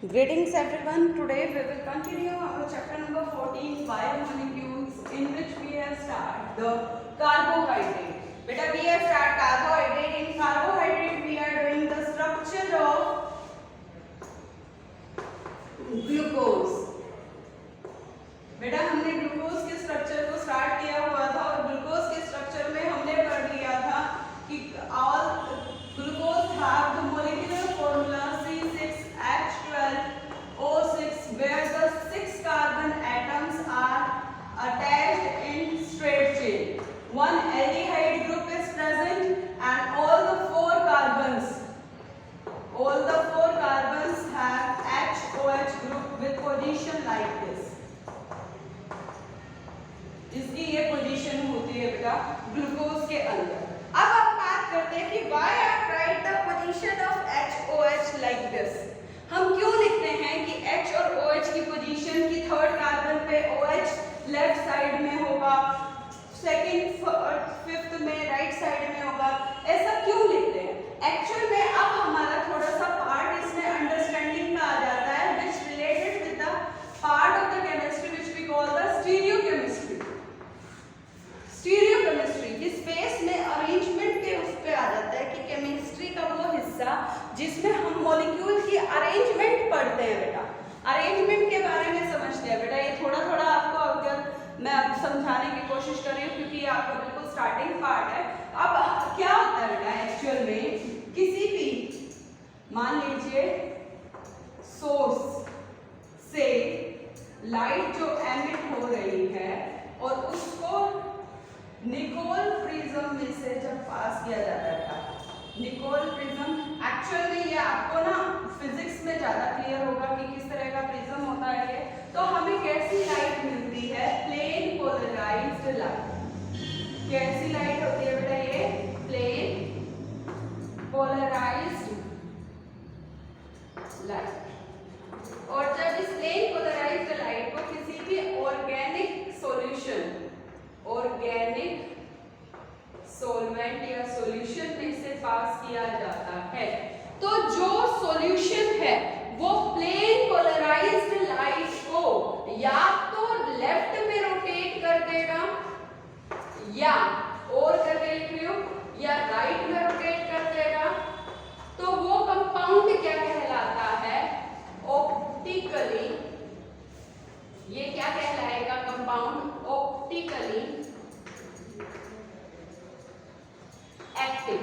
Greetings everyone. Today we will continue our chapter number 14 biomolecules, in which we have started the carbohydrate. Beta, we have started carbohydrate. In carbohydrate we are doing the structure of glucose. बेटा हमने glucose के structure को start किया हुआ था और glucose के structure में हमने पढ़ लिया था कि all glucose have the molecular formula C6H12O6 where the 6 carbon atoms are attached in straight chain. One aldehyde group is present and all the four carbons have HOH group with position like this. इसकी ये position होती है बेटा glucose के अंदर। अब हम बात करते हैं कि why I write the position of HOH like this। हम क्यों लिखते हैं कि H और OH की पोजीशन की थर्ड कार्बन पे OH लेफ्ट साइड में होगा, सेकंड फिफ्थ में राइट साइड में होगा, ऐसा क्यों लिखते हैं? एक्चुअल में अब हमारा थोड़ा सा पार्ट इसमें अंडरस्टैंडिंग का आ जाता है which related with the part of the chemistry which we call the stereochemistry। Stereochemistry की स्पेस में अरेंजमेंट के उस पे आ जाता है कि केमिस्ट्री का वो हिस्सा जिसमें हम मॉलिक्यूल की अरेंजमेंट पढ़ते हैं बेटा, अरेंजमेंट के बारे में समझते हैं बेटा। ये थोड़ा थोड़ा आपको अगर मैं अब समझाने की कोशिश कर रही हूँ क्योंकि ये आपका बिल्कुल स्टार्टिंग पार्ट है। अब क्या होता है बेटा एक्चुअल में, किसी भी मान लीजिए सोर्स से लाइट जो एमिट हो रही है और उसको निकोल प्रिज्म में से जब पास किया जाता था, निकोल प्रिज्म एक्चुअल में ये आपको ना फिजिक्स में ज्यादा क्लियर होगा कि किस तरह का प्रिज्म होता है ये। तो हमें कैसी लाइट मिलती है? Plane polarised light. कैसी लाइट होती है बेटा? ये प्लेन पोलराइज्ड लाइट। और जब इस प्लेन पोलराइज्ड लाइट को किसी भी ऑर्गेनिक सॉल्यूशन, ऑर्गेनिक सॉल्वेंट या सॉल्यूशन में से पास किया जाता है तो जो सॉल्यूशन है वो प्लेन पोलराइज्ड लाइट को या तो लेफ्ट में रोटेट कर देगा या और करके लिख रही हूं या राइट में रोटेट कर देगा। तो वो कंपाउंड क्या कहलाता है? ऑप्टिकली, ये क्या कहलाएगा? Compound optically active.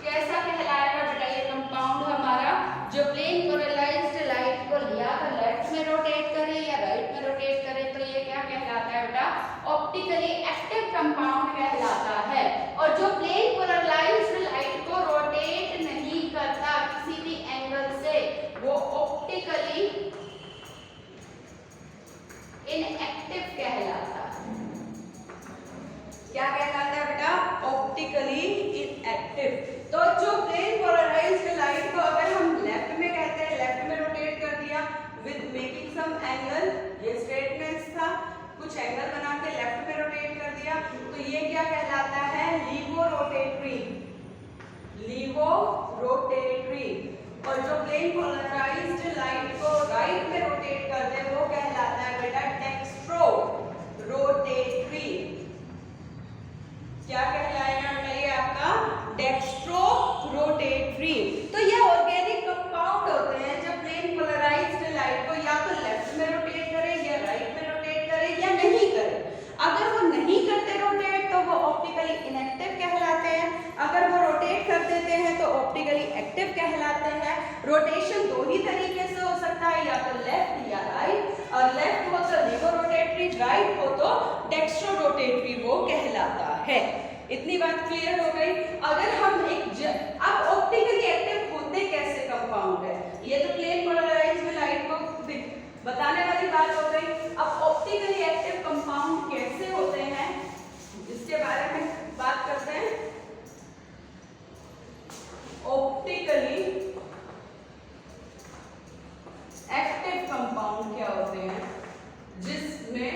कैसा कहलाएगा बेटा ये कंपाउंड हमारा? जो प्लेन पोलराइज्ड लाइट को या तो लेफ्ट में रोटेट करे या राइट में रोटेट करे तो ये क्या कहलाता है बेटा? ऑप्टिकली एक्टिव कंपाउंड कहलाता है। और जो प्लेन पोलराइज्ड लाइट को रोटेट नहीं करता किसी भी एंगल से वो ऑप्टिकली इनएक्टिव कहलाता है। क्या कहलाता है बेटा? Optically inactive. तो जो प्लेन पोलराइज्ड लाइट को अगर हम लेफ्ट में कहते हैं, लेफ्ट में रोटेट कर दिया विद मेकिंग सम एंगल, ये स्ट्रेटनेस था, कुछ एंगल बना के लेफ्ट में रोटेट कर दिया तो ये क्या कहलाता है? Laevo rotatory, laevo rotatory. और जो प्लेन पोलराइज्ड लाइट को राइट में रोटेट कर दे वो कहलाता है बेटा डेक्स्ट्रो रोटेटरी। क्या कहलाएगा बेटा ये आपका? Dextro rotatory. तो ये ऑर्गेनिक कंपाउंड होते हैं जब प्लेन पोलराइज्ड लाइट को या तो लेफ्ट में रोटेट करे या राइट में रोटेट करे या नहीं करे। अगर वो नहीं करते रोटेट तो वो ऑप्टिकली इनएक्टिव कहलाते हैं, अगर वो रोटेट कर देते हैं तो ऑप्टिकली एक्टिव कहलाते हैं। रोटेशन दो ही तरीके से हो सकता है, या तो लेफ्ट या राइट, और लेफ्ट हो तो लीवो रोटेटरी, राइट हो तो डेक्स्ट्रो रोटेटरी वो कहलाता है। इतनी बात क्लियर हो गई। अगर हम अब ऑप्टिकली एक्टिव होते कैसे कंपाउंड है? ये तो प्लेन पोलराइज्ड लाइट को बताने वाली बात हो गई। अब ऑप्टिकली एक्टिव कंपाउंड कैसे होते हैं इसके बारे में बात करते हैं। ऑप्टिकली एक्टिव कंपाउंड क्या होते हैं? जिसमें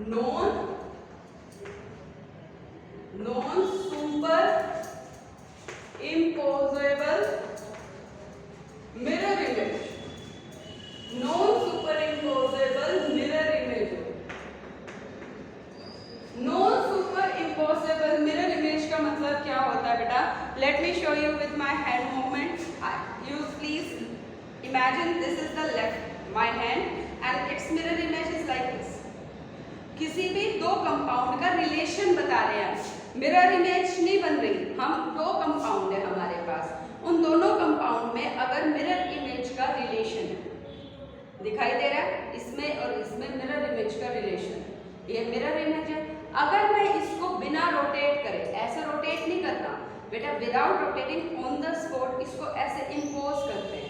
non super imposable mirror image Imagine this is the left my hand and its mirror image is like this. किसी भी दो कंपाउंड का रिलेशन बता रहे हैं, मिरर इमेज नहीं बन रही, हम दो कंपाउंड है हमारे पास, उन दोनों कंपाउंड में अगर मिरर इमेज का रिलेशन है, दिखाई दे रहा है, इसमें और इसमें मिरर इमेज का रिलेशन है, ये मिरर इमेज है। अगर मैं इसको बिना रोटेट करे, ऐसे रोटेट नहीं करना बेटा, without rotating on the spot इसको ऐसे इम्पोज करते हैं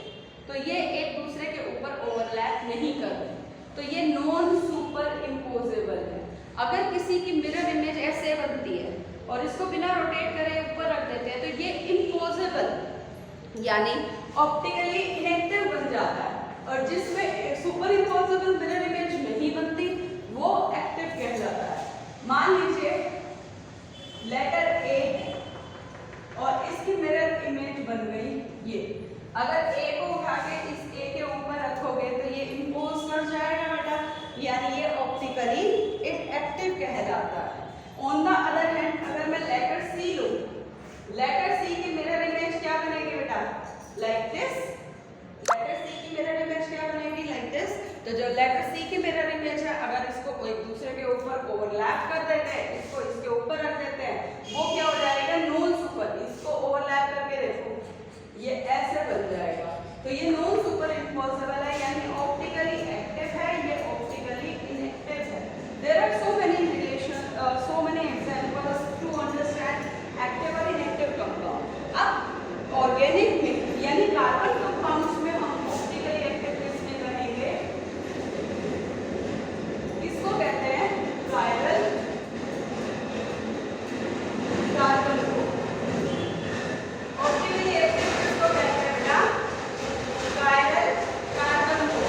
तो ये एक दूसरे के ऊपर ओवरलैप नहीं करते, तो ये नॉन सुपर इम्पोजेबल है। अगर किसी की मिरर इमेज ऐसे बनती है और इसको बिना रोटेट करे ऊपर रख देते हैं तो ये इम्पोजेबल यानी ऑप्टिकली इनेक्टिव बन जाता है, और जिसमें सुपर इम्पोजेबल मिरर इमेज नहीं बनती वो एक्टिव कहलाता है। मान लीजिए लेटर ए है और इसकी मिरर इमेज बन गई ये, अगर ए को उठा के इस ए के ऊपर रखोगे तो ये इम्पोज कर जाएगा बेटा, यानी ये ऑप्टिकली एक्टिव कहलाता है। ऑन द अदर हैंड अगर मैं लेटर सी लूं, लेटर सी की मिरर इमेज क्या बनेगी बेटा, लाइक दिस। लेटर सी की मिरर इमेज क्या बनेगी, लाइक दिस। तो जो लेटर सी की मिरर इमेज है अगर इसको एक दूसरे के ऊपर ओवरलैप कर देते हैं, इसको इसके ऊपर रख देते हैं, वो क्या हो जाएगा, नॉन सुपर। इसको ओवरलैप करके देखो ये ऐसे बन जाएगा, तो ये नॉन सुपर इम्पॉसिबल है, यानी ऑप्टिकली एक्टिव है, ये ऑप्टिकली इनएक्टिव है। There are so many relation, so many examples to understand active और इनएक्टिव कंपाउंड। अब ऑर्गेनिक में यानी कार्बन कंपाउंड्स में हम ऑप्टिकली एक्टिव किसमें कहेंगे, इसको कहते हैं कायरल कार्बन को। ऑप्टिकली एक्टिव किसको कहते हैं बेटा, कायरल कार्बन को।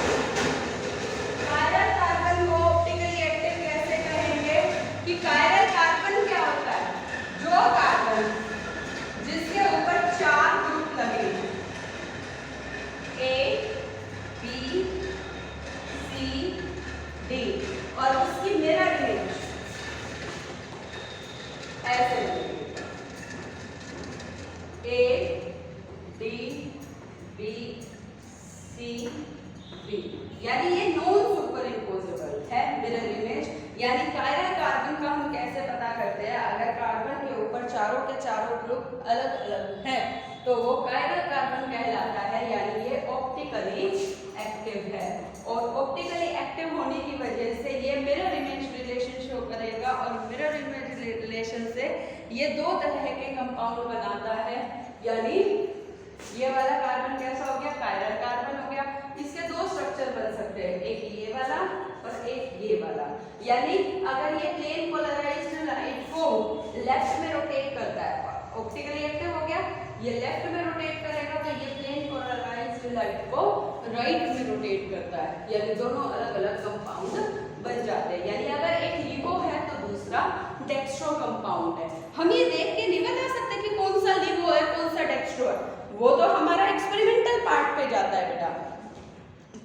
कायरल कार्बन को ऑप्टिकली एक्टिव कैसे कहेंगे कि कायरल कार्बन क्या होता है, जो कार्बन जिसके ऊपर 4 ग्रुप लगे, ए बी सी डी, और उसकी मिरर इमेज ऐसे लगेगी, A D B C D, यानी ये नॉन सुपर इम्पोजेबल है मिरर इमेज। यानी कायरल कार्बन का हम कैसे पता करते हैं, अगर कार्बन के ऊपर चारों के चारों ग्रुप अलग अलग हैं तो वो कायरल कार्बन कहलाता है, यानी ये ऑप्टिकली एक्टिव है। और ऑप्टिकली एक्टिव होने की वजह से ये मिरर इमेज रिलेशन शो करेगा, और मिरर इमेज रिलेशन से ये दो तरह के कंपाउंड बनाता है, यानी ये वाला कार्बन कैसा हो गया, कायरल कार्बन हो गया। इसके दो स्ट्रक्चर बन सकते हैं, एक ये वाला और एक ये वाला। यानी अगर ये प्लेन पोलराइज्ड लाइट को लेफ्ट में रोटेट करता है, ऑप्टिकली एक्टिव हो गया, ये लेफ्ट में रोटेट करेगा तो ये प्लेन पोलराइज्ड लाइट को राइट में रोटेट करता है, यानी दोनों अलग अलग कंपाउंड बन जाते हैं। यानी अगर एक लिवो है तो दूसरा डेक्स्ट्रो कंपाउंड है। हम ये देख के नहीं बता सकते कि कौन सा लिवो है कौन सा डेक्स्ट्रो है, वो तो हमारा एक्सपेरिमेंटल पार्ट पे जाता है बेटा,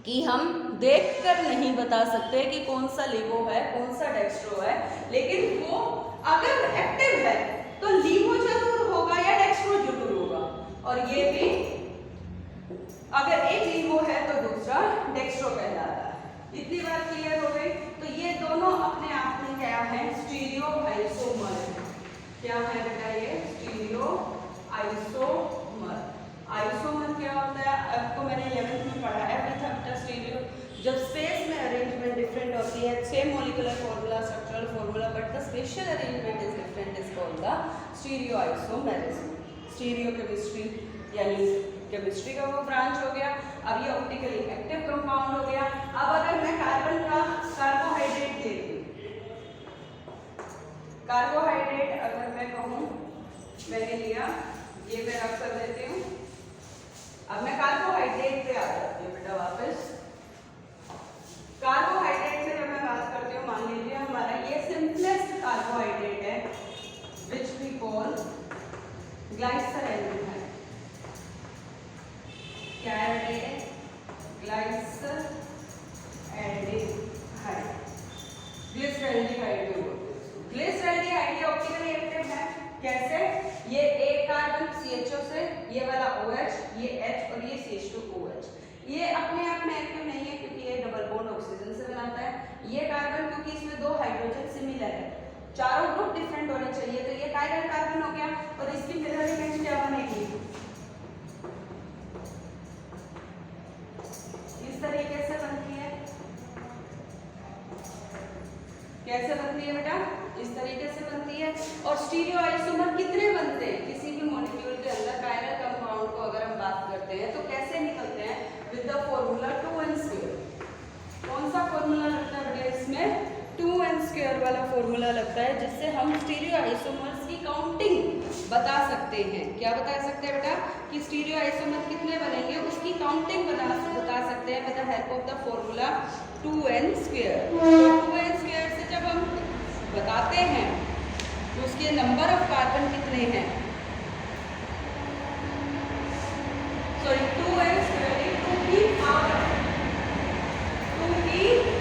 कि हम देखकर नहीं बता सकते कि कौन सा लिवो है कौन सा डेक्स्ट्रो है, लेकिन वो अगर एक्टिव है तो लिवो जरूर होगा या डेक्स्ट्रो जरूर होगा, और ये भी अगर एक लिवो है तो दूसरा डेक्स्ट्रो कहलाता है। इतनी बात क्लियर हो गई। तो ये दोनों अपने आप में क्या है, स्टीरियो आइसोमर। क्या है बेटा, ये स्टीरियो आइसोमर। आइसोमर क्या होता है, आपको मैंने 11th में पढ़ाया भी था बेटा। स्टीरियो जब स्पेस में अरेंजमेंट डिफरेंट होती है, same molecular formula, structural formula, but the special arrangement is different, is called the stereo isomerism. Stereo chemistry यानी केमिस्ट्री का वो ब्रांच हो गया। अब ये ऑप्टिकली एक्टिव कंपाउंड हो गया। अब अगर मैं कार्बन का कार्बोहाइड्रेट लेती हूँ, कार्बोहाइड्रेट अगर मैं कहूँ, मैंने लिया, ये मैं रख कर देती हूँ। अब मैं कार्बोहाइड्रेट पे आ जाती हूँ बेटा वापस। कार्बोहाइड्रेट से जब मैं बात करती हूँ, मान लीजिए हमारा ये सिंपलेस्ट कार्बोहाइड्रेट है, विच वी कॉल ग्लाइसरैल्डिहाइड। क्या है ये, ग्लाइसरैल्डिहाइड, ग्लिसरैल्डिहाइड भी बोलते हैं इसको। ग्लिसरैल्डिहाइड ये ऑप्टिकली एक्टिव है। कैसे, ये एक कार्बन CHO से, ये वाला OH, ये H और ये CH2OH, तरीके से बनती है। कैसे बनती है बेटा? इस तरीके से बनती है। और स्टीरियो आइसोमर कितने बनते हैं किसी भी मॉलिक्यूल के अंदर? कायरल कंपाउंड को अगर हम बात करते हैं तो कैसे निकलते हैं? With the formula 2n²। कौन सा फॉर्मूला लगता है बेटा इसमें? 2n² वाला फॉर्मूला लगता है, जिससे हम स्टीरियो आइसोमर्स की काउंटिंग बता सकते हैं। क्या बता सकते हैं बेटा? कि स्टीरियो आइसोमर कितने बनेंगे उसकी काउंटिंग बता सकते हैं with the help of the formula 2n²। तो 2n² से जब हम बताते हैं तो उसके नंबर ऑफ कार्बन कितने हैं? सॉरी 2n² 2 की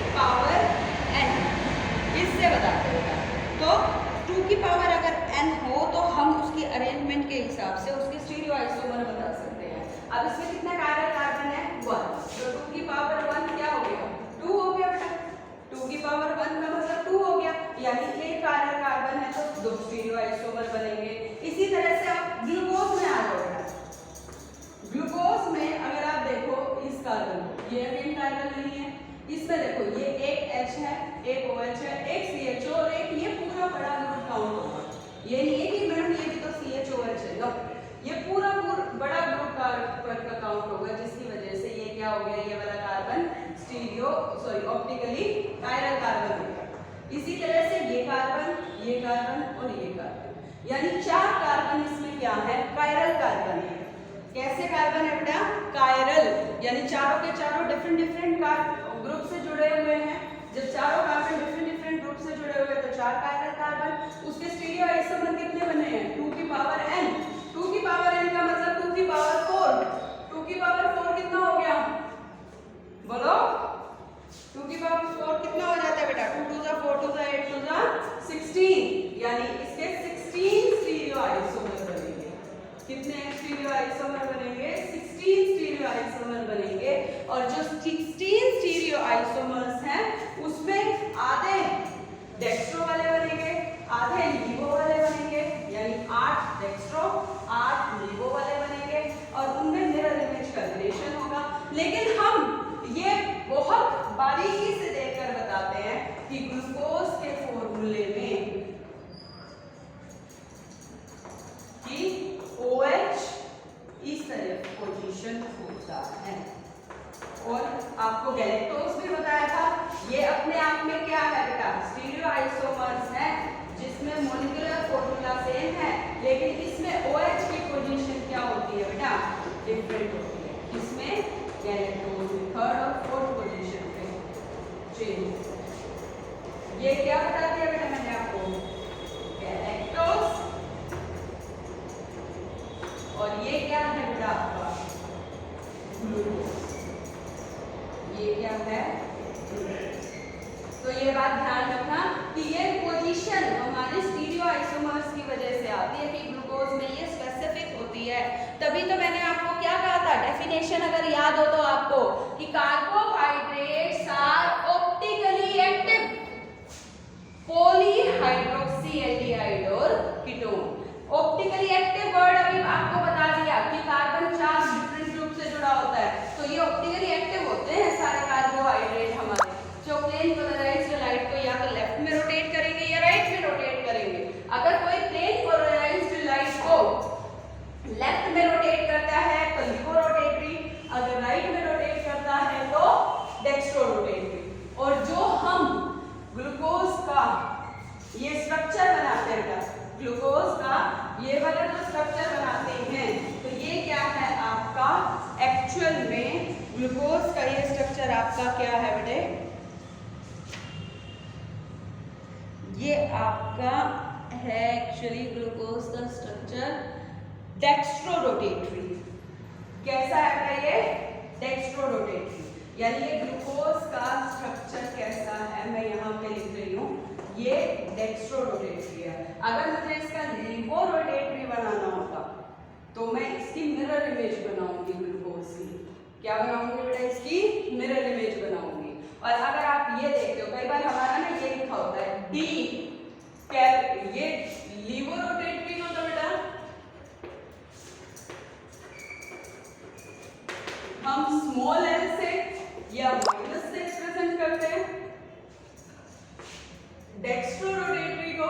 पावर n, इससे बताते हैं। तो 2 की पावर अगर n हो तो हम उसकी अरेंजमेंट के हिसाब से उसके स्टीरियो आइसोमर बता सकते हैं। अब इसमें कितना कायरल कार्बन है? 1। तो 2 की पावर 1 क्या हो गया? 2 हो गया बेटा। 2 की पावर 1 का मतलब 2 हो गया, यानी एक कायरल कार्बन है तो 2 स्टीरियो आइसोमर बनेंगे। इसी तरह से आप ग्लूकोज में आ जाओ बेटा। ग्लूकोज में अगर आप देखो इस कार्बन को, ये अगेन कार्बन नहीं है, इसमें देखो ये एक H है, एक OH है, एक CHO और एक ये पूरा बड़ा ग्रुप काउंट होगा। ये नहीं है कि मैडम ये भी तो CHOH है, नो, ये पूरा बड़ा ग्रुप का काउंट होगा, जिसकी वजह से ये क्या हो गया? ये वाला कार्बन ऑप्टिकली कायरल कार्बन होगा। इसी तरह से ये कार्बन और ये कार्बन, यानी 4 कार्बन इसमें क्या है? कायरल कार्बन है। कैसे कार्बन है बेटा? कायरल, यानी चारों के चारों डिफरेंट ग्रुप से जुड़े हुए हैं। जब चारों कार्बन डिफरेंट ग्रुप से जुड़े हुए तो 4 कायरल कार्बन। उसके स्टीरियो आइसोमर कितने बने हैं? 2 की पावर n। 2 की पावर n का मतलब 2 की पावर 4। 2 की पावर 4 कितना हो गया? बोलो। 2 की पावर 4 कितना हो जाता है बेटा? 2 to the 4 to the 8 to the 16, यानी इसके 16 स्टीरियो आइसोमर बनेंगे। कितने स्टीरियो आइसोमर बनेंगे? 16 स्टीरियो आइसोमर बनेंगे। और जो 16 स्टीरियो आइसोमर्स हैं उसमें आधे डेक्स्ट्रो वाले बनेंगे, आधे लीवो वाले बनेंगे, यानी 8 डेक्स्ट्रो 8 लीवो वाले बनेंगे और उनमें मिरर इमेज कॉम्बिनेशन होगा। लेकिन हम ये बहुत बारीकी से देखकर बताते हैं कि ग्लूकोज के फॉर्मूले में कि OH इस तरह पोजीशन होता है। और आपको गैलेक्टोज भी बताया था, ये अपने आप में क्या है बेटा? स्टीरियो आइसोमर्स है, जिसमें मॉलिक्यूलर फॉर्मूला सेम है, लेकिन इसमें OH की पोजीशन क्या होती है बेटा? डिफरेंट होती है। इसमें गैलेक्टोज में 3rd और 4th पोजीशन पे चेंज। ये क्या बता दिया बेटा मैंने आपको? गैलेक्टोज। और ये क्या है बेटा आपका? ग्लूकोज। ये क्या है? तो ये बात ध्यान रखना कि ये पोजीशन हमारे स्टीरियो आइसोमर्स की वजह से आती है, कि ग्लूकोज में ये स्पेसिफिक होती है। तभी तो मैंने आपको क्या कहा था? डेफिनेशन अगर याद हो तो आपको, कि carbohydrates are optically active polyhydroxy aldehyde और कीटोन। ऑप्टिकली एक्टिव वर्ड अभी आपको बता दिया कि कार्बन 4 डिफरेंट ग्रुप से जुड़ा होता है, तो ये ऑप्टिकली एक्टिव होते हैं सारे कार्बोहाइड्रेट हमारे, जो प्लेन पोलराइज्ड लाइट को या तो लेफ्ट में रोटेट करेंगे या राइट में रोटेट करेंगे। अगर कोई प्लेन पोलराइज्ड लाइट को लेफ्ट में रोटेट करता है तो लिवो रोटेटरी, अगर राइट में रोटेट करता है तो डेक्स्ट्रो रोटेटरी। और जो हम ग्लूकोज का ये स्ट्रक्चर बनाते हैं, ग्लूकोज का ये वाला जो स्ट्रक्चर बनाते हैं, तो ये क्या है आपका? एक्चुअल में ग्लूकोज का ये स्ट्रक्चर आपका क्या है बेटे? ये आपका है एक्चुअली ग्लूकोज का स्ट्रक्चर डेक्स्ट्रो रोटेटरी। कैसा है बेटा ये? डेक्स्ट्रो रोटेटरी, यानी ये ग्लूकोज का स्ट्रक्चर कैसा है मैं यहाँ पे लिख रही हूँ, ये डेक्स्ट्रो रोटेटरी है। अगर मुझे इसका लिवो रोटेटरी बनाना होगा तो मैं इसकी मिरर इमेज बनाऊंगी ग्लूकोज की। क्या बनाऊंगी बेटा? इसकी मिरर इमेज बनाऊंगी। और अगर आप ये देखते हो, कई बार हमारा ना ये लिखा होता है डी कैप, ये लिवो रोटेटरी होता बेटा, हम स्मॉल एल से या माइनस से रिप्रेजेंट करते हैं। डेक्स्ट्रोरोटेटरी को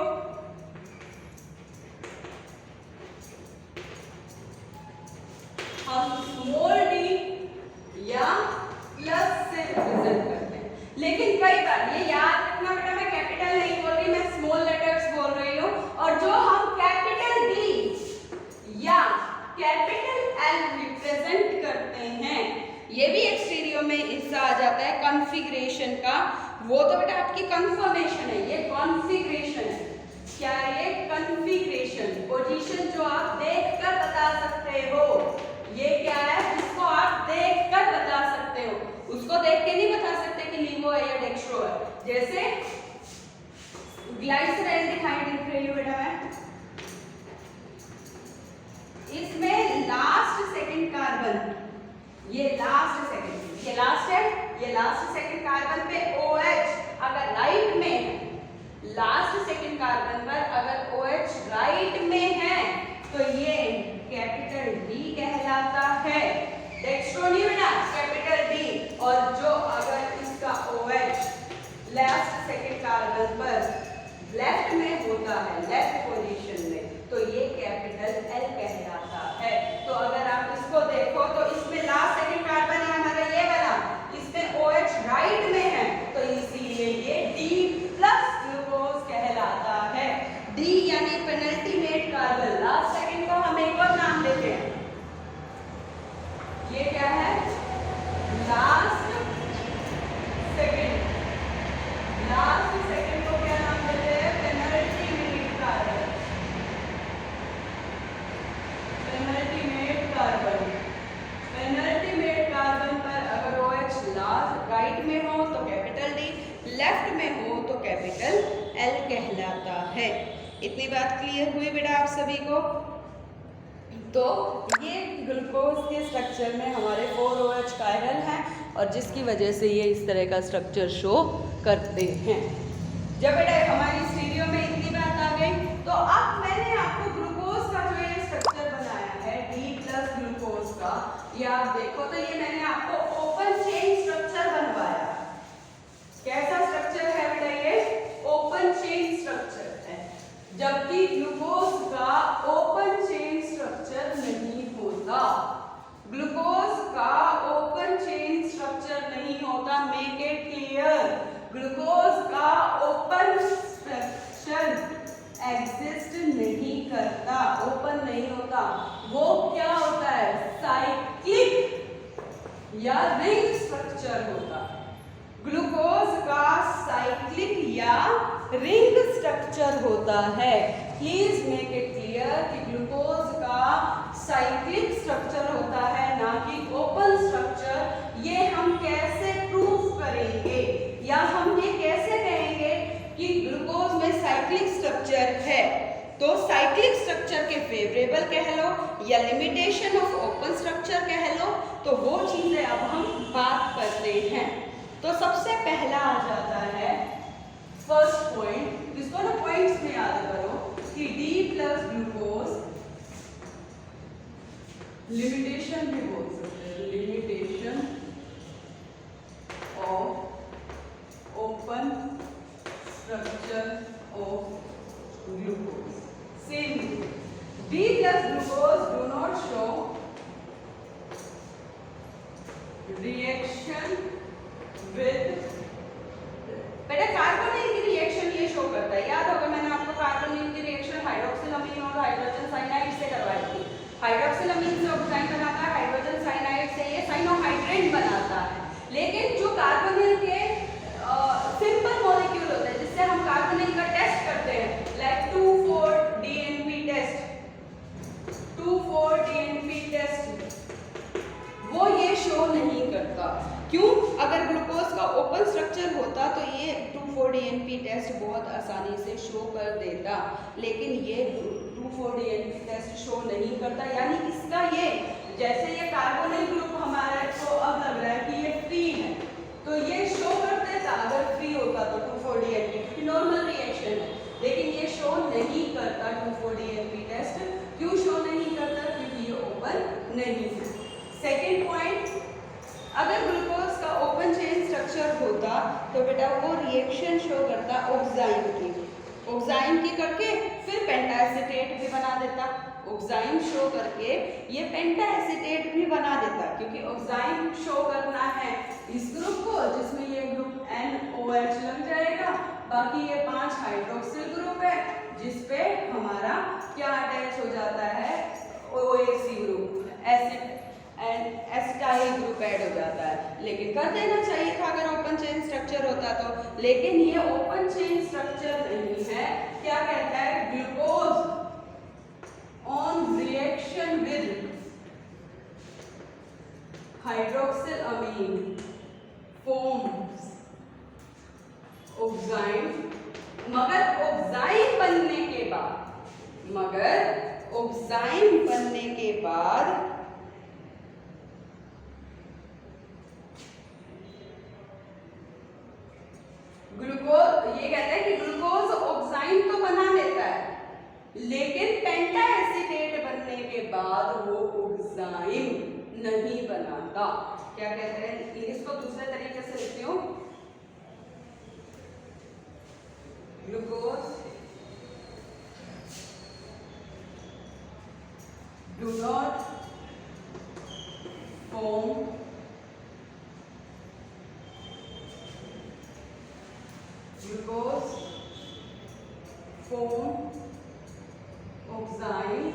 हम स्मॉल डी या प्लस से रिप्रेजेंट करते हैं। लेकिन कई बार ये याद रखना बेटा, मैं कैपिटल नहीं बोल रही, मैं स्मॉल लेटर्स बोल रही हूँ। और जो हम कैपिटल डी या कैपिटल एल रिप्रेजेंट करते हैं, ये भी एक स्टीरियो में हिस्सा आ जाता है कॉन्फ़िगरेशन का। वो तो बेटा आपकी कंफर्मेशन है, ये कॉन्फ़िगरेशन है। क्या है ये? कॉन्फ़िगरेशन, पोजीशन जो आप देखकर बता सकते हो। ये क्या है? जिसको आप देखकर बता सकते हो, उसको देख के नहीं बता सकते कि लीवो है या डेक्स्ट्रो है। जैसे ग्लाइसरॉल दिखाई दिख रही है बेटा, मैं इसमें लास्ट सेकंड कार्बन, ये लास्ट सेकंड, ये लास्ट है, ये लास्ट सेकंड कार्बन पे OH अगर राइट में है, लास्ट सेकंड कार्बन पर अगर OH राइट में है तो ये कैपिटल D कहलाता है। डेक्स्ट्रो नहीं बेटा, कैपिटल D। और जो अगर इसका OH लास्ट सेकंड कार्बन पर लेफ्ट में होता है, लेफ्ट पोजीशन में, तो ये कैपिटल L कहलाता है। तो अगर आप इसको देखो तो इसमें लास्ट सेकंड कार्बन है हमारा ये वाला, इसमें OH राइट में है, तो इसीलिए ये D प्लस ग्लूकोज कहलाता है। D यानी पेनल्टीमेट कार्बन। लास्ट सेकंड को हम एक और नाम देते हैं, ये क्या है? Last second. लास्ट सेकंड को क्या नाम देते हैं? Penultimate carbon. Penultimate carbon. Penultimate carbon पर अगर OH लास्ट राइट में हो तो कैपिटल D, लेफ्ट में हो तो कैपिटल L कहलाता है। इतनी बात क्लियर हुई बेटा आप सभी को? तो ये ग्लूकोज के स्ट्रक्चर में हमारे 4OH कायरल हैं और जिसकी वजह से ये इस तरह का स्ट्रक्चर शो करते हैं। जब बेटा हमारी स्टीरियो में इतनी बात आ गई, तो अब मैंने आपको ग्लूकोज का जो ये स्ट्रक्चर बनाया है D प्लस ग्लूकोज का, ये आप देखो तो ये मैंने आपको ओपन चेन स्ट्रक्चर बनवाया। कैसा स्ट्रक्चर है बेटा? ये ओपन चेन स्ट्रक्चर है, जबकि ग्लूकोज का ओपन चेन स्ट्रक्चर नहीं होता। ग्लूकोज का ओपन चेन स्ट्रक्चर नहीं होता, मेक इट क्लियर। ग्लूकोज का ओपन स्ट्रक्चर एग्जिस्ट नहीं करता, ओपन नहीं होता। वो क्या होता है? साइक्लिक या रिंग स्ट्रक्चर होता है। ग्लूकोज का साइक्लिक या रिंग स्ट्रक्चर होता है। प्लीज मेक इट क्लियर कि ग्लूकोज का साइक्लिक स्ट्रक्चर होता है, ना कि ओपन स्ट्रक्चर। ये हम कैसे प्रूव करेंगे या हम ये कैसे कहेंगे कि ग्लूकोज में साइक्लिक स्ट्रक्चर है? तो साइक्लिक स्ट्रक्चर के फेवरेबल कह लो या लिमिटेशन ऑफ ओपन स्ट्रक्चर कह लो, तो वो चीजें अब हम बात करते हैं। तो सबसे पहला आ जाता है फर्स्ट पॉइंट, इसको ना पॉइंट्स में याद करो कि D प्लस ग्लूकोज, लिमिटेशन भी बोल सकते हैं, limitation of open structure of glucose. Same D plus glucose do not show reaction with, बेटा कार्बोनिल की रिएक्शन ये शो करता है। याद होगा मैंने आपको कार्बोनिल की रिएक्शन हाइड्रोक्सिलअमीन और हाइड्रोजन साइनाइड से करवाई थी। हाइड्रोक्सिलअमीन से ऑक्साइड बनाता है, हाइड्रोजन साइनाइड से ये साइनोहाइड्रेट बनाता है। लेकिन जो कार्बोनिल के सिंपल मॉलिक्यूल होते हैं जिससे हम कार्बोनिल का टेस्ट करते हैं, like 2,4-DNP test, 2,4-DNP test, वो ये शो नहीं करता। क्यों? अगर ग्लूकोज का ओपन स्ट्रक्चर होता तो ये 2,4-DNP टेस्ट बहुत आसानी से शो कर देता, लेकिन ये 2,4-DNP टेस्ट शो नहीं करता। यानी इसका ये, जैसे ये कार्बोनिल ग्रुप हमारा को अब लग रहा है कि ये फ्री है, तो ये शो कर देता अगर फ्री होता तो 2,4-DNP, क्योंकि नॉर्मल रिएक्शन है। लेकिन ये शो नहीं करता 2,4-DNP टेस्ट। क्यों शो नहीं करता? क्योंकि ये ओपन नहीं है। सेकेंड पॉइंट, अगर ग्लूकोज का ओपन तो बेटा वो रिएक्शन शो करता ऑक्साइन की, ऑक्साइन की करके फिर पेंटा एसीटेट भी बना देता, ऑक्साइन शो करके ये पेंटा एसीटेट भी बना देता, क्योंकि ऑक्साइन शो करना है इस ग्रुप को जिसमें ये ग्रुप NOH लग जाएगा, बाकी ये 5 हाइड्रोक्सिल ग्रुप है जिसपे हमारा क्या अटैच हो जाता है OAC group, acid and acetyl group add हो जाता है। लेकिन कर देना चाहिए था अगर ओपन चेन स्ट्रक्चर होता तो, लेकिन ये ओपन चेन स्ट्रक्चर नहीं है। क्या कहता है, glucose on reaction with hydroxylamine forms oxime, मगर ऑक्साइन बनने के बाद ग्लूकोज, ये कहता है कि ग्लूकोज ऑक्साइन तो बना लेता है, लेकिन पेंटा एसीटेट बनने के बाद वो ऑक्साइन नहीं बनाता। क्या कहते हैं, इसको दूसरे तरीके से लिखती हूँ, glucose do not form oxide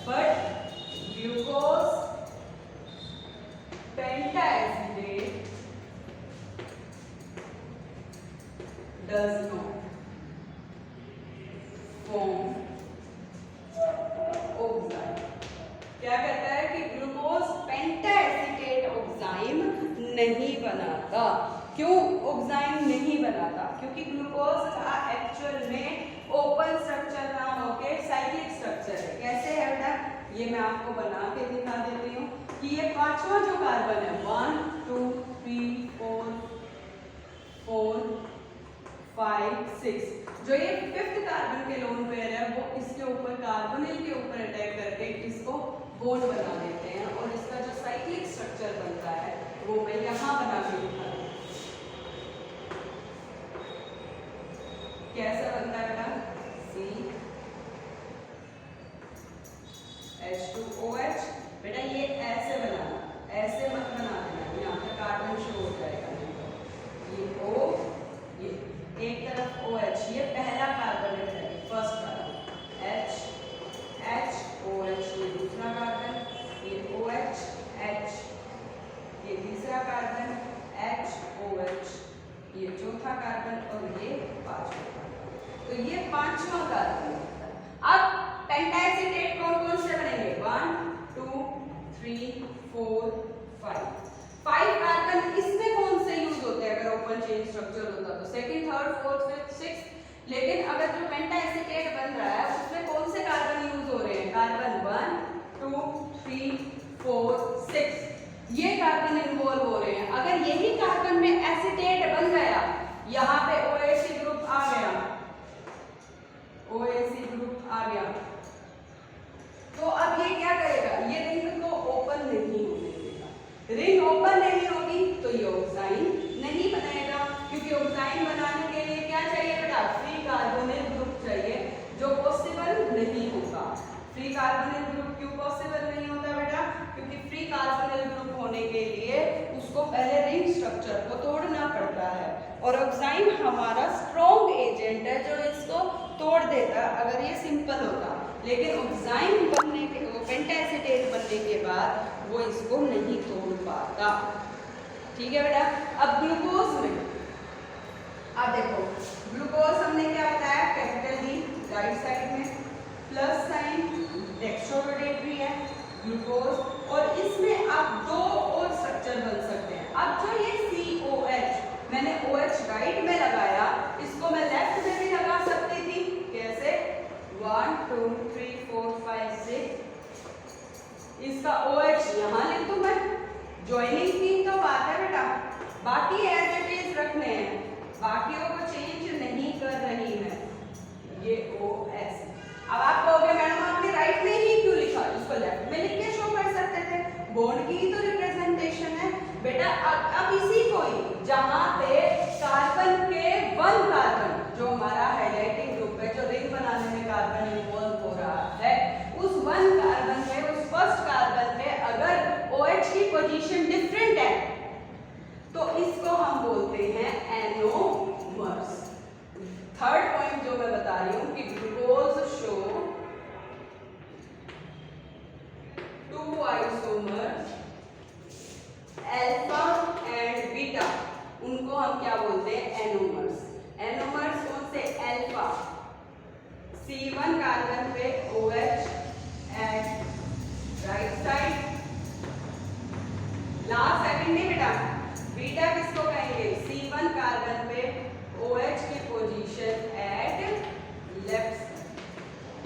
but glucose pentacetate does not form ऑक्साइन। क्या कहता है कि ग्लूकोज पेंटाएसीटेट ऑक्साइन नहीं बनाता। क्यों ऑक्साइन नहीं बनाता? क्योंकि ग्लूकोज का एक्चुअल में ओपन स्ट्रक्चर ना होके साइक्लिक स्ट्रक्चर है। कैसे है बेटा, ये मैं आपको बना के दिखा देती हूँ कि ये पांचवा जो कार्बन है 1 2 3 4 4 5 6, जो ये 5th कार्बन के लोन पेयर है वो इसके ऊपर कार्बोनिल के ऊपर अटैक करके इसको बॉन्ड बना देते हैं, और इसका जो साइक्लिक स्ट्रक्चर बनता है वो मैं यहाँ बना के दिखा दूँ। कैसा बनता है बेटा, CH2OH। बेटा ये ऐसे बनाना, ऐसे मत बना देना, यहाँ पे कार्बन शो हो जाएगा। ये O, ये एक तरफ OH, ये पहला कार्बन है, फर्स्ट कार्बन, H OH, ये दूसरा कार्बन, ये OH H, ये तीसरा कार्बन, H OH, ये चौथा कार्बन, और ये पांचवा कार्बन। तो ये पांचवा कार्बन। अब पेंटाएसीटेट कौन कौन से बनेंगे, 1 2 3 4 5 कार्बन। इसमें कौन से यूज होते हैं अगर ओपन चेन स्ट्रक्चर होता तो, second, third, fourth, fifth, sixth. लेकिन अगर जो पेंटाएसीटेट बन रहा है उसमें कौन से कार्बन यूज हो रहे हैं, कार्बन 1 2 3 4 6, ये कार्बन इन्वॉल्व हो रहे हैं। अगर यही कार्बन में एसीटेट बन गया, यहाँ पे OAC ग्रुप आ गया, OAC ग्रुप आ गया, तो अब ये क्या करेगा, ये रिंग को ओपन नहीं होने देगा। रिंग ओपन नहीं होगी तो ये ऑक्साइन नहीं बनाएगा, क्योंकि ऑक्साइन बनाने के लिए क्या चाहिए बेटा, फ्री कार्बोनिल ग्रुप चाहिए, जो पॉसिबल नहीं होगा। फ्री कार्बोनिल ग्रुप क्यों पॉसिबल नहीं होता बेटा, क्योंकि फ्री कार्बोनिल ग्रुप होने के लिए उसको पहले रिंग स्ट्रक्चर को तोड़ना पड़ता है, और ऑक्साइन हमारा स्ट्रॉन्ग एजेंट है जो इसको तोड़ देता अगर ये सिंपल होता। लेकिन ऑक्साइन बनने के, पेंटाएसीटेट बनने के बाद वो इसको नहीं तोड़ पाता। ठीक है बेटा। अब ग्लूकोज में, अब देखो ग्लूकोज हमने क्या बताया, कैपिटल D राइट साइड में, प्लस साइन डेक्स्ट्रोरोटेटरी है ग्लूकोज, और इसमें अब दो और स्ट्रक्चर बन सकते हैं। अब जो ये COH, मैंने OH राइट में लगाया, इसको मैं लेफ्ट में भी लगा सकती थी। कैसे, 1 2 3 4 5 6, इसका OH यहाँ लिख दूं मैं, ज्वाइनिंग की तो बात है बेटा, बाकी एज इट इज रखने हैं, बाकियों को चेंज नहीं कर रही है। ये OS। अब आप कहोगे मैडम आपने राइट में ही क्यों लिखा, इसको लेफ्ट में लिख के शो कर सकते थे, बॉन्ड की ही तो रिप्रेजेंटेशन है बेटा। अब इसी हुई जहां पे कार्बन के 1 कार्बन, जो हमारा हाइलाइटिंग ग्रुप है, जो रिंग बनाने में कार्बन इन्वॉल्व हो रहा है, उस 1 कार्बन पे, उस फर्स्ट कार्बन पे अगर OH की पोजीशन डिफरेंट है तो इसको हम बोलते हैं एनोमर्स। थर्ड पॉइंट जो मैं बता रही हूं कि glucose show 2 isomers alpha and beta, उनको हम क्या बोलते हैं? एनोमर्स। एनोमर्स कौन से? अल्फा, C1 कार्बन पे OH at right side, last second नहीं बेटा, बीटा किसको कहेंगे? C1 कार्बन पे OH की पोजीशन एट लेफ्ट साइड,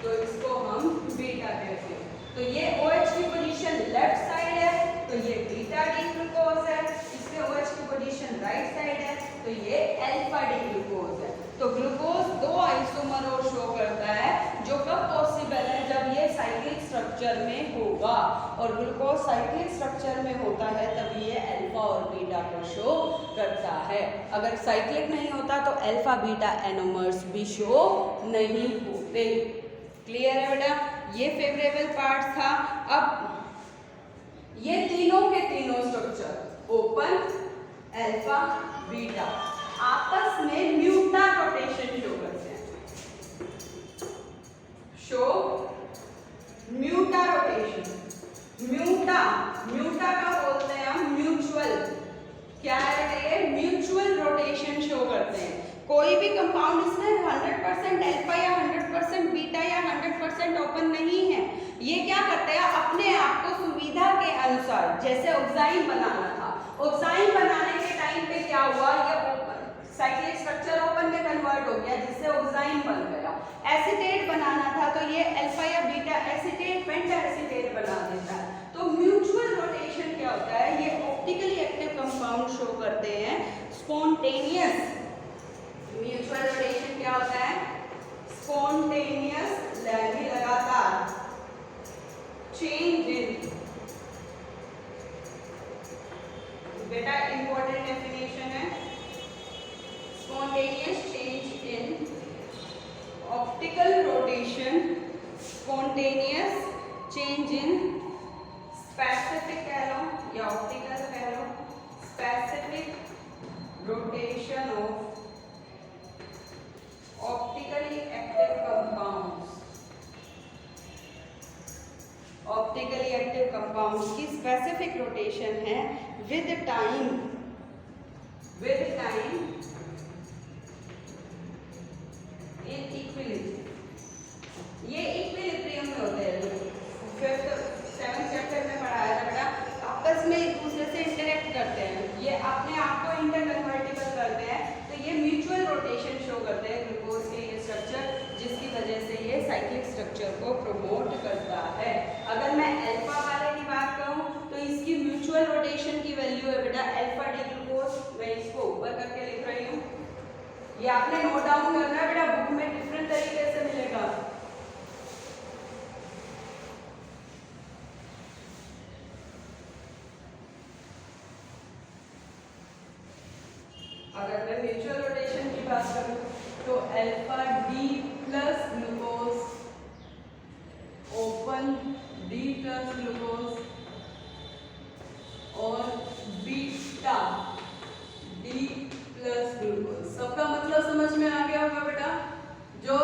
तो इसको हम बीटा कहते हैं। तो ये OH की पोजीशन लेफ्ट साइड है तो ये बीटा डी ग्लूकोज है, इसके OH की पोजीशन राइट साइड है तो ये अल्फा डी ग्लूकोज है। तो ग्लूकोज 2 आइसोमर और शो करता है, जो कब पॉसिबल है? जब ये साइक्लिक स्ट्रक्चर में होगा, और ग्लूकोज साइक्लिक स्ट्रक्चर में होता है तब ये अल्फा और बीटा को शो करता है। अगर साइक्लिक नहीं होता तो अल्फा बीटा एनोमर्स भी शो नहीं होते। क्लियर है बेटा? ये फेवरेबल पार्ट था। अब ये तीनों के तीनों स्ट्रक्चर ओपन, अल्फा, बीटा आपस में म्यूटा रोटेशन शो करते हैं। Show म्यूटा rotation. म्यूटा का बोलते हैं हम म्यूचुअल। क्या है ये? म्यूचुअल रोटेशन शो करते हैं। कोई भी कंपाउंड इसमें 100% अल्फा या 100% बीटा या 100% ओपन नहीं है। ये क्या करते हैं? अपने आप को सुविधा के अनुसार, जैसे ऑक्साइन बनाना था, ऑक्साइन बनाने के टाइम पे क्या हुआ? ये साइक्लिक स्ट्रक्चर ओपन में कन्वर्ट हो गया जिससे ऑक्साइन बन गया। एसीटेट बनाना था तो ये अल्फा या बीटा एसीटेट, पेंटा एसीटेट बना देता है। तो म्यूचुअल रोटेशन क्या होता है? ये ऑप्टिकली एक्टिव कंपाउंड शो करते हैं स्पॉन्टेनियस। म्यूचुअल रोटेशन क्या होता है? स्पॉन्टेनियस, यानी लगातार चेंज इन। बेटा इंपॉर्टेंट डेफिनेशन है, spontaneous change in optical rotation, spontaneous change in specific कह लो या ऑप्टिकल कह लो, specific rotation of optically active compounds. Optically active compounds की स्पेसिफिक रोटेशन है विद टाइम इन इक्विलिब्रियम। ये इक्विलिब्रियम में होते हैं। 7th चैप्टर में पढ़ाया था बेटा, आपस में एक दूसरे से इंटरेक्ट करते हैं, ये अपने आप को इंटरकन्वर्टिबल करते हैं। तो ये म्यूचुअल रोटेशन शो करते हैं ग्लूकोज के ये स्ट्रक्चर, जिसकी वजह से ये साइक्लिक स्ट्रक्चर को प्रमोट करता है। अगर मैं अल्फा वाले की बात करूं तो इसकी म्यूचुअल रोटेशन की वैल्यू है बेटा अल्फा डी ग्लूकोज। मैं इसको ऊपर करके लिख रही हूँ, ये आपने नोट डाउन करना है बेटा, बुक में डिफरेंट तरीके से मिलेगा। अगर मैं म्यूचुअल रोटेशन की बात करूं तो alpha D plus glucose, open D plus glucose और बीटा डी प्लस ग्लूकोज। सबका मतलब समझ में आ गया होगा बेटा? जो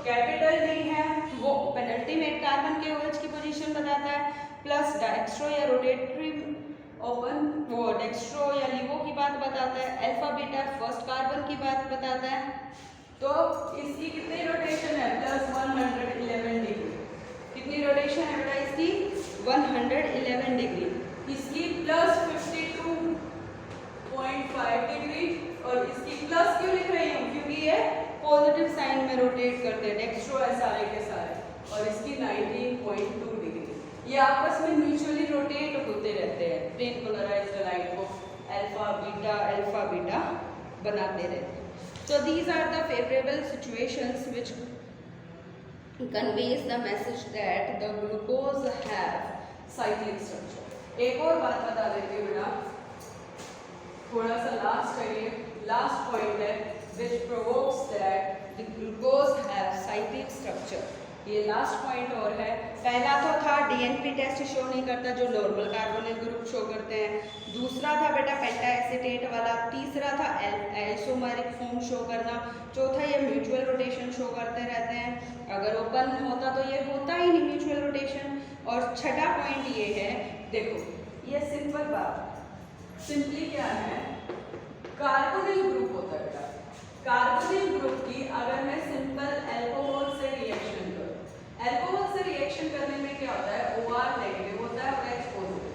कैपिटल डी है वो पेनल्टीमेट कार्बन के OH की पोजीशन बताता है, प्लस डेक्स्ट्रो या रोटेटरी ओपन वो डेक्स्ट्रो या लिवो की बात बताता है, अल्फा बीटा फर्स्ट कार्बन की बात बताता है। तो इसकी कितनी रोटेशन है? Plus 111 degree. कितनी रोटेशन है बेटा इसकी? 111 डिग्री। इसकी प्लस 52.5 डिग्री, और इसकी प्लस क्यों लिख रही हूँ? क्योंकि ये पॉजिटिव साइन में रोटेट करते हैं, डेक्स्ट्रो है सारे के सारे, और इसकी 19.2 डिग्री। ये आपस में म्यूचुअली रोटेट होते रहते हैं, प्लेन पोलराइज्ड लाइट को अल्फा बीटा बनाते रहते हैं। So these are the favorable situations which conveys the message that the glucose have cyclic structure. एक और बात बता देती हूँ बेटा, थोड़ा सा लास्ट है, ये लास्ट पॉइंट है which provokes that the glucose have cyclic structure। ये लास्ट पॉइंट और है। पहला तो था डीएनपी टेस्ट शो नहीं करता, जो नॉर्मल कार्बोनिल ग्रुप शो करते हैं। दूसरा था बेटा पेंटा एसीटेट वाला। तीसरा था आइसोमेरिक फॉर्म शो करना। चौथा ये म्यूचुअल रोटेशन शो करते रहते हैं। अगर ओपन होता तो ये होता ही नहीं म्यूचुअल रोटेशन। और छठा पॉइंट ये है, देखो ये सिंपल बात, सिंपली क्या है, कार्बोनिल ग्रुप होता है बेटा। कार्बोनिल ग्रुप की अगर मैं सिंपल अल्कोहल से रिएक्शन करूं, अल्कोहल से रिएक्शन करने में क्या होता है, OR नेगेटिव होता है और H पॉजिटिव।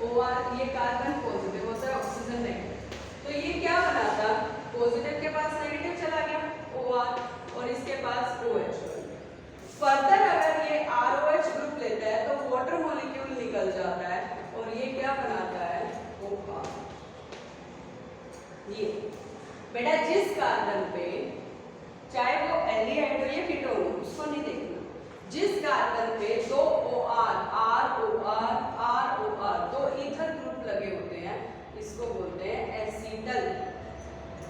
OR ये कार्बन पॉजिटिव होता है, ऑक्सीजन नेगेटिव। तो ये क्या बनाता, पॉजिटिव के पास नेगेटिव चला गया OR और इसके पास OH। फर्दर अगर ये ROH ग्रुप लेता है तो वाटर मॉलिक्यूल निकल जाता है और ये क्या बनाता है, OR। ये बेटा जिस कार्बन पे, चाहे वो एल्डिहाइड हो या कीटोन हो, उसको नहीं देखना, जिस कार्बन पे दो OR ROR दो ईथर ग्रुप लगे होते हैं, इसको बोलते हैं एसीटल।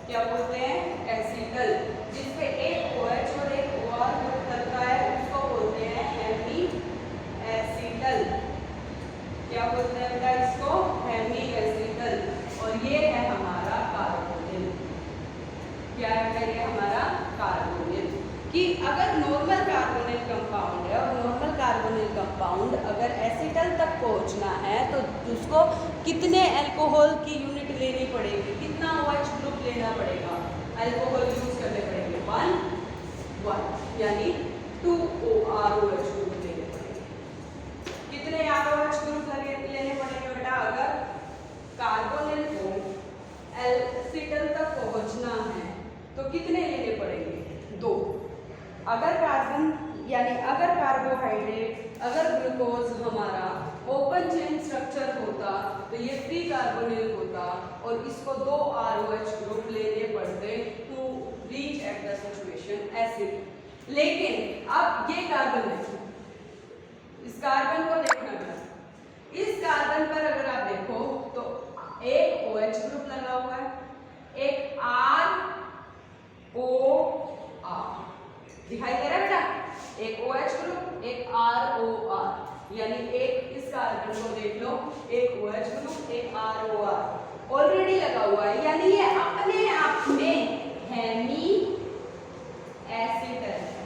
क्या बोलते हैं, एसीटल। जिसपे एक OH और एक OR ग्रुप लगता है उसको बोलते हैं हेमी एसीटल। क्या बोलते हैं बेटा इसको, हेमी एसीटल। और ये है हमारा कार्बोनिल। क्या है ये हमारा कार्बोनिल। कि अगर नॉर्मल कार्बोनिल कंपाउंड है और नॉर्मल कार्बोनिल कंपाउंड अगर एसीटल तक पहुंचना है तो उसको कितने अल्कोहल की यूनिट लेनी पड़ेगी, कितना OH ग्रुप लेना पड़ेगा, अल्कोहल यूज करने पड़ेंगे 1 यानी 2 ROH ग्रुप लेने पड़ेंगे। कितने ROH ग्रुप लेने पड़ेंगे बेटा, अगर कार्बोनिल को एसीटल तक पहुंचना है तो कितने लेने पड़ेंगे, 2। अगर कार्बन यानी अगर कार्बोहाइड्रेट, अगर ग्लूकोज हमारा ओपन चेन स्ट्रक्चर होता तो ये फ्री कार्बोनिल होता और इसको 2 ROH ग्रुप लेने पड़ते to reach at the situation acid. लेकिन अब ये कार्बन देखो, इस कार्बन को देखना बेटा, इस कार्बन पर अगर आप देखो तो एक OH ग्रुप लगा हुआ है, एक ROR दिखाई दे रहा है बेटा, एक OH ग्रुप एक ROR, यानी एक इस कार्बन को देख लो, एक OH ग्रुप एक ROR ऑलरेडी लगा हुआ है, यानी ये अपने आप में हेमी एसिटल है।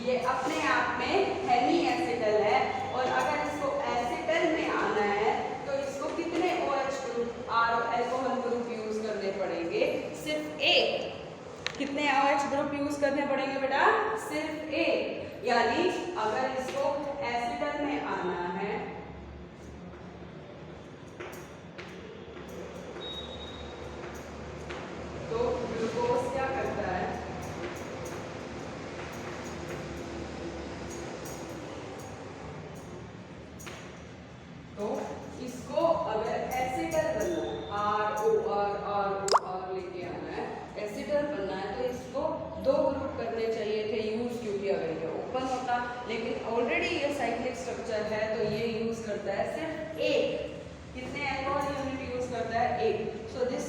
ये अपने आप में हेमी एसिटल है और अगर इसको एसिटल में आना है तो इसको कितने OH group alcohol group use करने पड़ेंगे, सिर्फ एक। कितने OH ग्रुप यूज करने पड़ेंगे बेटा, सिर्फ एक। यानी अगर इसको एसिटल में आना है तो ग्लूकोज क्या करता है, तो इसको अगर एसिटल बनना है, ROR लेके आना है, एसिटल बनना है तो इसको 2 ग्रुप करने चाहिए थे यूज, क्योंकि अगर ये ओपन होता, लेकिन ऑलरेडी ये साइक्लिक स्ट्रक्चर है तो ये यूज करता है सिर्फ एक। कितने अल्कोहल यूनिट यूज करता है, एक। So this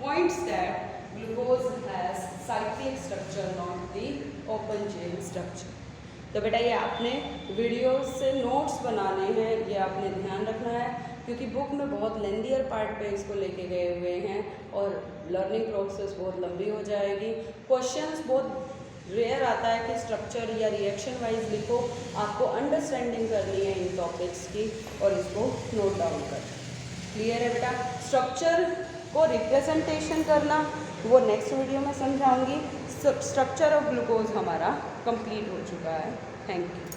points that glucose has cyclic structure not the open chain structure. तो बेटा ये आपने वीडियो से नोट्स बनाने हैं, ये आपने ध्यान रखना है, क्योंकि बुक में बहुत लेंदियर पार्ट पे इसको लेके गए हुए हैं और लर्निंग प्रोसेस बहुत लंबी हो जाएगी। क्वेश्चंस बहुत रेयर आता है कि स्ट्रक्चर या रिएक्शन वाइज लिखो, आपको अंडरस्टैंडिंग करनी है इन टॉपिक्स की और इसको नोट डाउन कर। क्लियर है बेटा। स्ट्रक्चर को रिप्रेजेंटेशन करना वो नेक्स्ट वीडियो में समझाऊंगी। स्ट्रक्चर ऑफ ग्लूकोज हमारा कंप्लीट हो चुका है। Thank you.